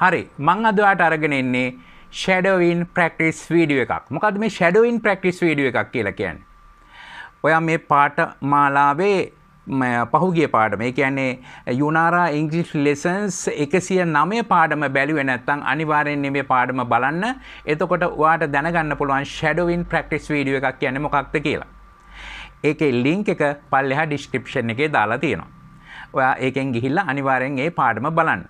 හරි මං අද ඔයාලට අරගෙන ඉන්නේ shadowing practice video එකක්. මොකද්ද මේ shadowing practice video එකක් කියලා කියන්නේ? ඔයා මේ පාඨමාලාවේ පහුගිය පාඩම ඒ කියන්නේ යුනාරා ඉංග්‍රීසි ලෙසන්ස් 109 පාඩම බැලුවේ නැත්නම් අනිවාර්යෙන් මේ පාඩම බලන්න. එතකොට ඔයාට දැනගන්න පුළුවන් shadowing practice video එකක් කියන්නේ මොකක්ද කියලා. ඒකේ link එක පල්ලෙහා description එකේ දාලා තියෙනවා. ඔයා ඒකෙන් ගිහිල්ලා අනිවාර්යෙන් මේ පාඩම බලන්න.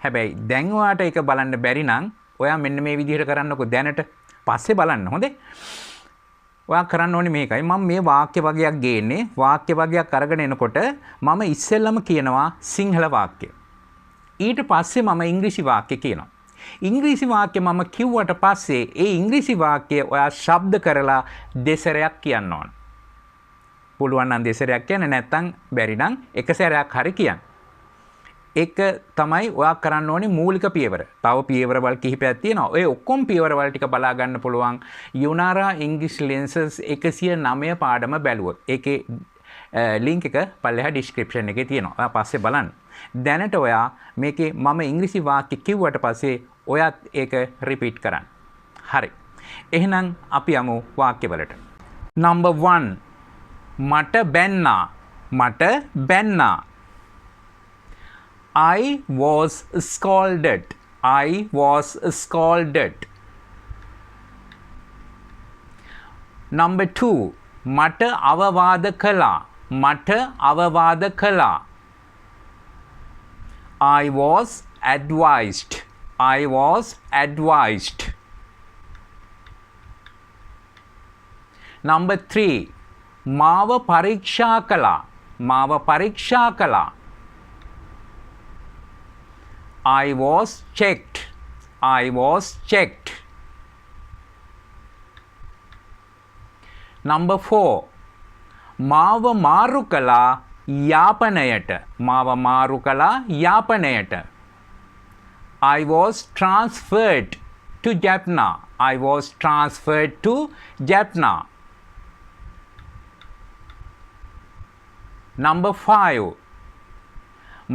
හැබැයි දැන් ඔයාට ඒක බලන්න බැරි නම් ඔයා මෙන්න මේ විදිහට කරන්නකො දැනට පස්සේ බලන්න හොඳේ. ඔයා කරන්න ඕනේ මේකයි. මම මේ වාක්‍ය වගයක් ගේන්නේ. වාක්‍ය වගයක් අරගෙන එනකොට මම ඉස්සෙල්ලම කියනවා සිංහල වාක්‍ය. ඊට පස්සේ මම ඉංග්‍රීසි වාක්‍ය කියනවා. ඉංග්‍රීසි වාක්‍ය මම කිව්වට පස්සේ ඒ ඉංග්‍රීසි වාක්‍ය ඔයා ශබ්ද කරලා දෙසරයක් කියන්න ඕන. පුළුවන් නම් දෙසරයක් කියන්න නැත්නම් බැරි නම් එක සැරයක් හරි කියන්න. ඒක තමයි ඔයා කරන්න ඕනේ මූලික පියවර. තව පියවරවල් කිහිපයක් තියෙනවා. ඔය ඔක්කොම පියවරවල් ටික බලා ගන්න පුළුවන් යුනාරා ඉංග්‍රීසි ලෙන්සස් 109 පාඩම බැලුවොත්. ඒකේ link එක පල්ලෙහා description එකේ තියෙනවා. ඔයා පස්සේ බලන්න. දැනට ඔයා මේකේ මම ඉංග්‍රීසි වාක්‍ය කිව්වට පස්සේ ඔයත් ඒක repeat කරන්න. හරි. එහෙනම් අපි යමු වාක්‍යවලට. number 1 මට බැන්නා. මට බැන්නා. I was scolded. I was scolded. Number 2 මට අවවාද කළා. මට අවවාද කළා. I was advised. I was advised. Number 3 මාව පරීක්ෂා කළා. මාව පරීක්ෂා කළා. I was checked. I was checked. Number 4 මාව මාරු කළා යාපනයට. මාව මාරු කළා යාපනයට. I was transferred to Jaffna. I was transferred to Jaffna. Number 5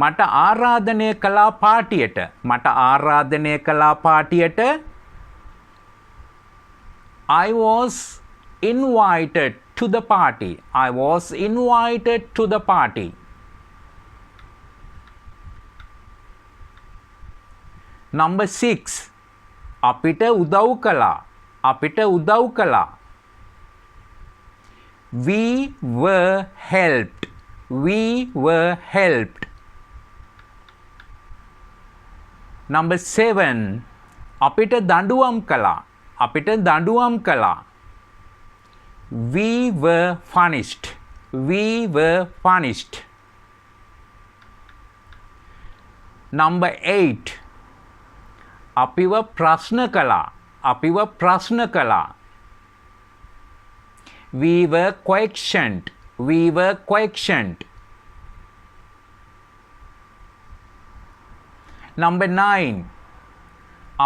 මට ආරාධනය කළා පාටියට. මට ආරාධනය කළා පාටියට. I was invited to the party. I was invited to the party. Number 6 අපිට උදව් කළා. අපිට උදව් කළා. We were helped. We were helped. Number 7 අපිට දඬුවම් කළා. අපිට දඬුවම් කළා. We were punished. We were punished. Number 8 අපිව ප්‍රශ්න කළා. අපිව ප්‍රශ්න කළා. We were questioned. We were questioned. Number 9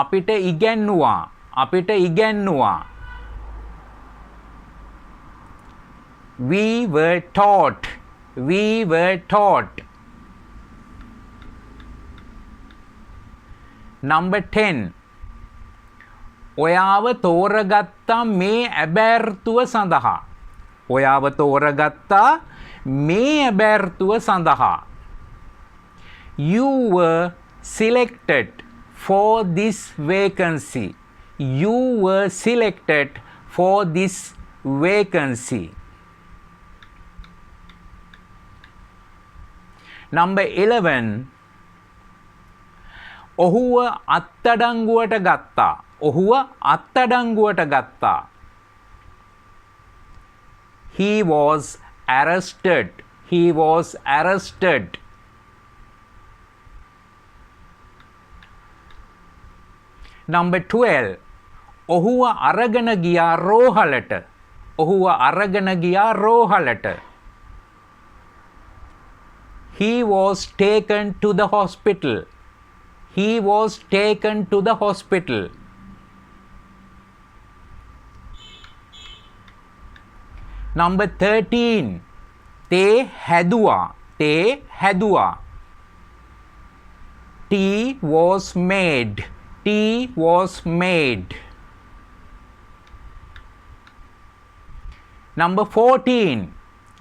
අපිට ඉගැන්නුවා. අපිට ඉගැන්නුවා. We were taught. We were taught. Number 10 ඔයාව තෝරගත්තා මේ ඇබෑර්තුව සඳහා. ඔයාව තෝරගත්තා මේ ඇබෑර්තුව සඳහා. You were selected for this vacancy. You were selected for this vacancy. Number 11 ඔහුව අත්අඩංගුවට ගත්තා. ඔහුව අත්අඩංගුවට ගත්තා. He was arrested. He was arrested. Number 12 ඔහුව අරගෙන ගියා රෝහලට. ඔහුව අරගෙන ගියා රෝහලට. He was taken to the hospital. He was taken to the hospital. Number 13 තේ හැදුවා. තේ හැදුවා. Tea was made. Tea was made. Number 14.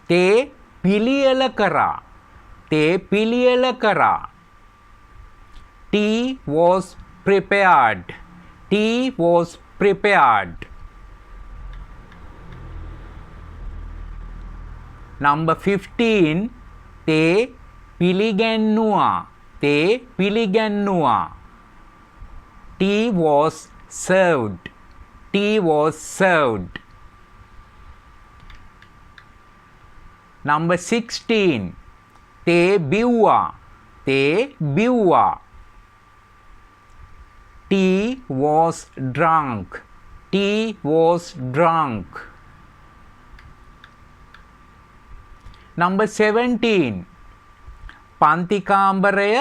තේ පිළියෙල කරා. තේ පිළියෙල කරා. Tea was prepared. Tea was prepared. Number 15. තේ පිළිගැන්නුවා. තේ පිළිගැන්නුවා. Tea was served. Tea was served. Number 16. තේ බිව්වා. තේ බිව්වා. Tea was drunk. Tea was drunk. Number 17. පන්තිකාම්බරය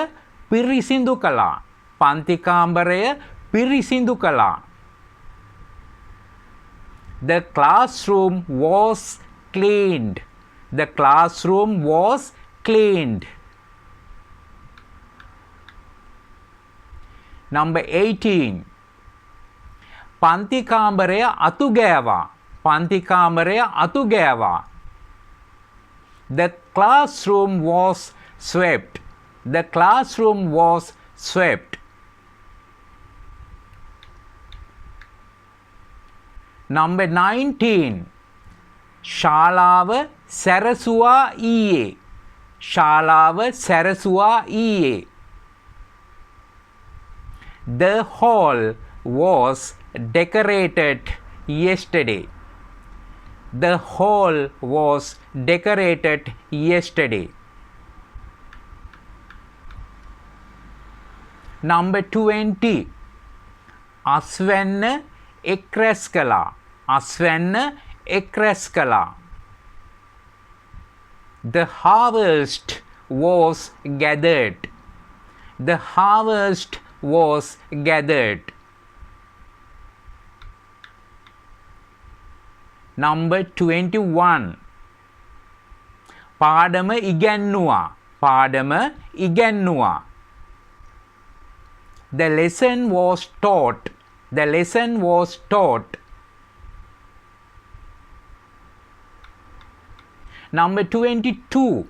පිරිසිදු කළා. පන්තිකාම්බරය පිරිසිදු කළා. The classroom was cleaned. The classroom was cleaned. Number 18. පන්තිකාම්බරය අතු ගෑවා. පන්තිකාම්බරය අතු ගෑවා. The classroom was swept. The classroom was swept. Number 19. ශාලාව සැරසුවා ඊයේ. ශාලාව සැරසුවා ඊයේ. The hall was decorated yesterday. The hall was decorated yesterday. Number 20. අස්වැන්න එක්රැස් කළා. අස්වැන්න එක්රැස් කළා. The harvest was gathered. The harvest was gathered. Number 21. පාඩම ඉගැන්නුවා. පාඩම ඉගැන්නුවා. The lesson was taught. The lesson was taught. Number 22.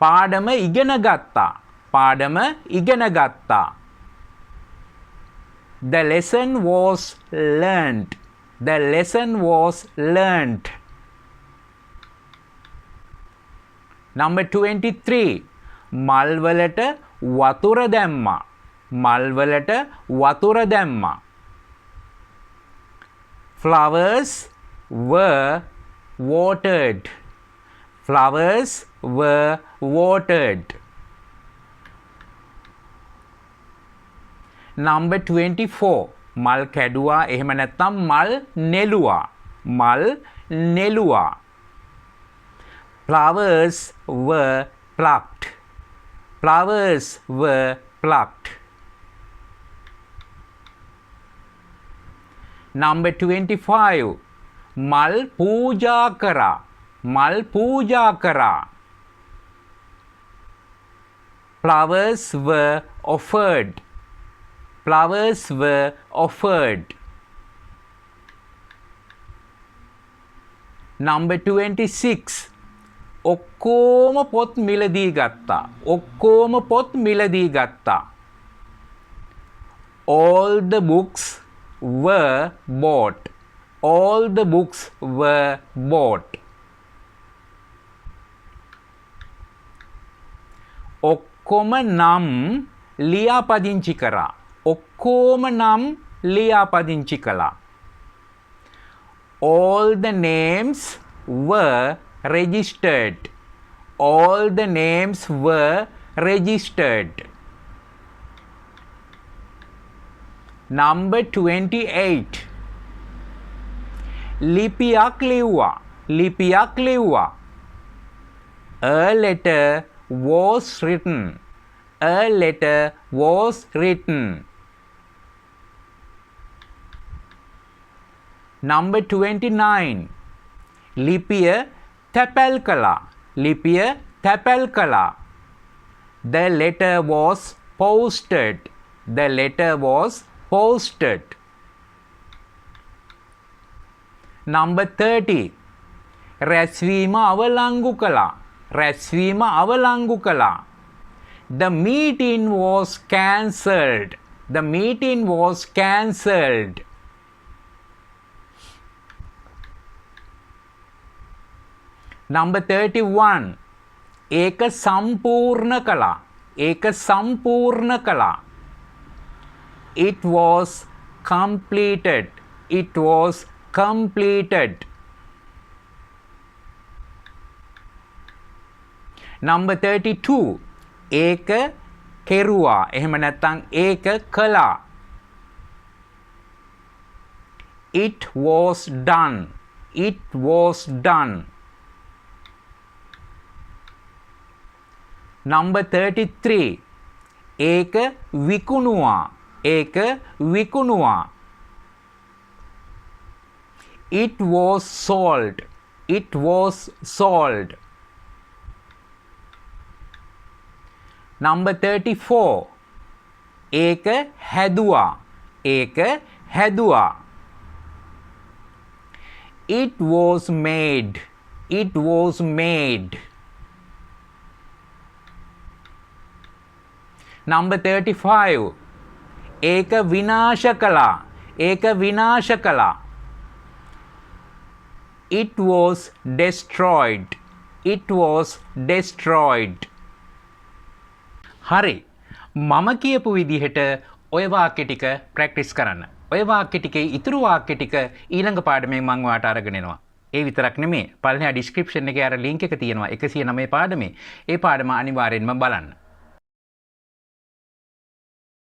පාඩම ඉගෙන ගත්තා. පාඩම ඉගෙන ගත්තා. The lesson was learned. The lesson was learned. Number 23. මල් වලට වතුර දැම්මා. මල් වලට වතුර දැම්මා. Flowers were watered. Flowers were watered. Number 24. මල් කැඩුවා එහෙම නැත්නම් මල් නෙළුවා. මල් නෙළුවා. Flowers were plucked. Flowers were plucked. Number 25. මල් පූජා කරා. මල් පූජා කරා. Flowers were offered. Flowers were offered. Number 26. ඔක්කොම පොත් මිලදී ගත්තා. ඔක්කොම පොත් මිලදී ගත්තා. All the books were bought. All the books were bought. ඔක්කොම නම් ලියාපදිංචි කරා. ඔක්කොම නම් ලියාපදිංචි කළා. All the names were registered. All the names were registered. Number 28. ලිපියක් ලිව්වා. ලිපියක් ලිව්වා. A letter was written. A letter was written. Number 29. ලිපිය තැපැල් කළා. ලිපිය තැපැල් කළා. The letter was posted. The letter was posted. Number 30. රැස්වීම අවලංගු කළා. රැස්වීම අවලංගු කළා. The meeting was cancelled. The meeting was cancelled. Number 31. ඒක සම්පූර්ණ කළා. ඒක සම්පූර්ණ කළා. It was completed. It was completed. Number 32. ඒක කෙරුවා. එහෙම නැත්නම් ඒක කළා. It was done. It was done. Number 33. ඒක විකුණුවා. ඒක විකුණුවා. It was sold. It was sold. Number 34. ඒක හැදුවා. ඒක හැදුවා. It was made. It was made. Number 35. ඒක විනාශ කළා. ඒක විනාශ කළා. It was destroyed. It was destroyed. හරි. මම කියපු විදිහට ඔය වාක්‍ය ටික ප්‍රැක්ටිස් කරන්න. ඔය වාක්‍ය ටිකේ ඉතුරු වාක්‍ය ටික ඊළඟ පාඩමේ මම ඔයාලට අරගෙන එනවා. ඒ විතරක් නෙමෙයි. පළවෙනි ඩිස්ක්‍රිප්ෂන් එකේ අර ලින්ක් එක තියෙනවා 109 පාඩමේ. ඒ පාඩම අනිවාර්යෙන්ම බලන්න.